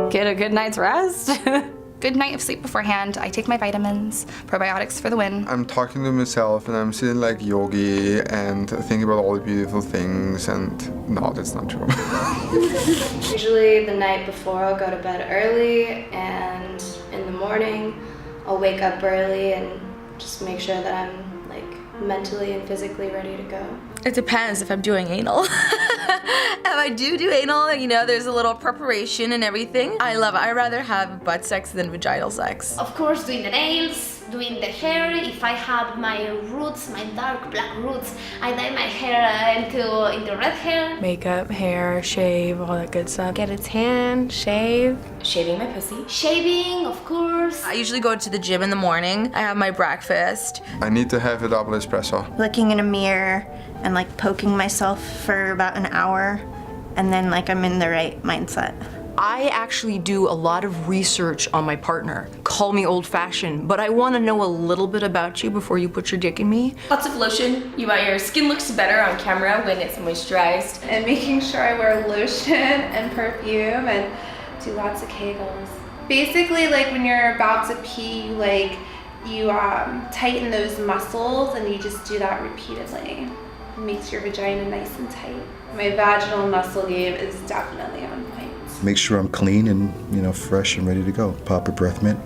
get a good night's rest. Good night of sleep beforehand. I take my vitamins, probiotics for the win. I'm talking to myself and I'm sitting like yogi and thinking about all the beautiful things, and no, that's not true. Usually the night before I'll go to bed early, and in the morning I'll wake up early and just make sure that I'm like mentally and physically ready to go. It depends if I'm doing anal. If I do anal, you know, there's a little preparation and everything. I love it. I'd rather have butt sex than vaginal sex. Of course, doing the nails, doing the hair. If I have my roots, my dark black roots, I dye my hair into red hair. Makeup, hair, shave, all that good stuff. Get a tan, shave. Shaving my pussy. Shaving, of course. I usually go to the gym in the morning. I have my breakfast. I need to have a double espresso. Looking in a mirror and like poking myself for about an hour, and then like I'm in the right mindset. I actually do a lot of research on my partner. Call me old-fashioned, but I want to know a little bit about you before you put your dick in me. Lots of lotion. Your skin looks better on camera when it's moisturized. And making sure I wear lotion and perfume and do lots of kegels. Basically, like when you're about to pee, you tighten those muscles and you just do that repeatedly. It makes your vagina nice and tight. My vaginal muscle game is definitely on point. Make sure I'm clean and, fresh and ready to go. Pop a breath mint.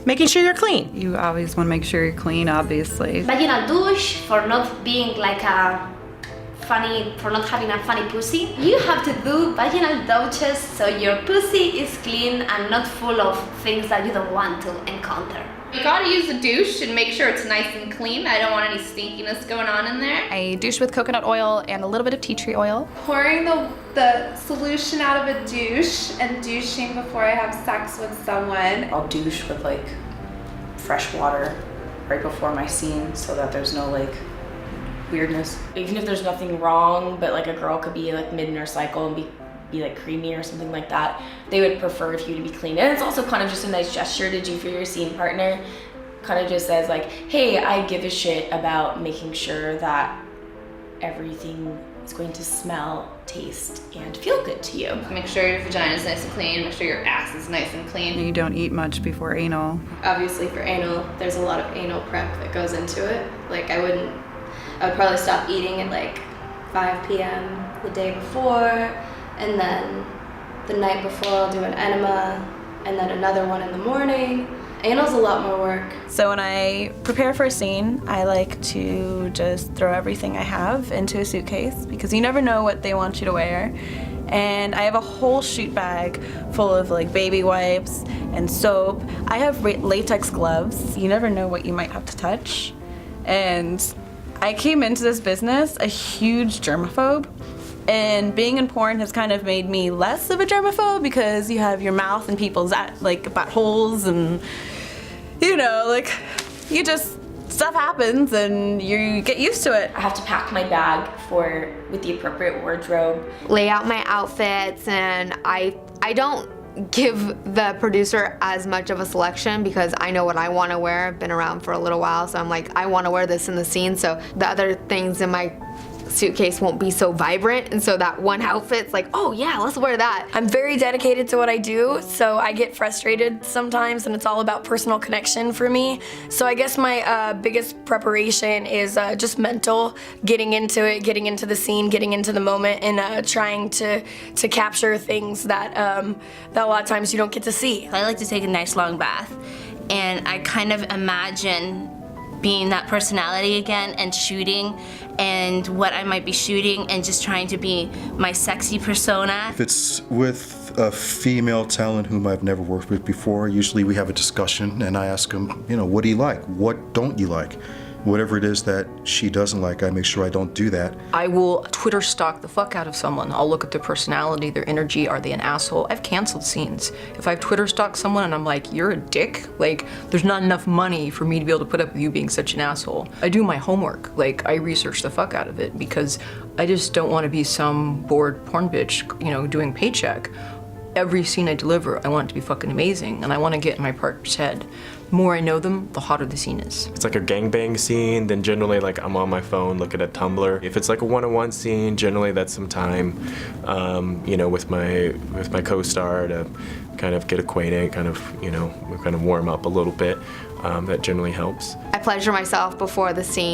Making sure you're clean. You always want to make sure you're clean, obviously. Vaginal douche for not being like for not having a funny pussy. You have to do vaginal douches so your pussy is clean and not full of things that you don't want to encounter. You gotta use a douche and make sure it's nice and clean. I don't want any stinkiness going on in there. I douche with coconut oil and a little bit of tea tree oil. Pouring the solution out of a douche and douching before I have sex with someone. I'll douche with fresh water right before my scene so that there's no weirdness. Even if there's nothing wrong, but a girl could be mid in her cycle and be creamy or something like that, they would prefer for you to be clean. And it's also kind of just a nice gesture to do for your scene partner. Kind of just says hey, I give a shit about making sure that everything is going to smell, taste, and feel good to you. Make sure your vagina is nice and clean. Make sure your ass is nice and clean. You don't eat much before anal. Obviously for anal, there's a lot of anal prep that goes into it. I would probably stop eating at 5 p.m. the day before, and then the night before I'll do an enema, and then another one in the morning. Anal's a lot more work. So when I prepare for a scene, I like to just throw everything I have into a suitcase because you never know what they want you to wear. And I have a whole shoot bag full of baby wipes and soap. I have latex gloves. You never know what you might have to touch. And I came into this business a huge germaphobe. And being in porn has kind of made me less of a germaphobe because you have your mouth in people's buttholes, and stuff happens and you get used to it. I have to pack my bag with the appropriate wardrobe. Lay out my outfits, and I don't give the producer as much of a selection because I know what I want to wear. I've been around for a little while, so I'm I want to wear this in the scene, so the other things in my suitcase won't be so vibrant, and so that one outfit's oh yeah, let's wear that. I'm very dedicated to what I do, so I get frustrated sometimes, and it's all about personal connection for me. So I guess my biggest preparation is just mental, getting into it, getting into the scene, getting into the moment, and trying to capture things that a lot of times you don't get to see. I like to take a nice long bath, and I kind of imagine being that personality again and shooting and what I might be shooting and just trying to be my sexy persona. If it's with a female talent whom I've never worked with before, usually we have a discussion and I ask them, what do you like? What don't you like? Whatever it is that she doesn't like, I make sure I don't do that. I will Twitter stalk the fuck out of someone. I'll look at their personality, their energy, are they an asshole? I've canceled scenes. If I've Twitter stalked someone and I'm you're a dick, there's not enough money for me to be able to put up with you being such an asshole. I do my homework. I research the fuck out of it because I just don't want to be some bored porn bitch, doing paycheck. every scene I deliver, I want it to be fucking amazing, and I want to get in my partner's head. The more I know them, the hotter the scene is. If it's like a gangbang scene, then generally like I'm on my phone looking at Tumblr. If it's like a one-on-one scene, generally that's some time, you know, with my co-star to kind of get acquainted, kind of warm up a little bit. That generally helps. I pleasure myself before the scene.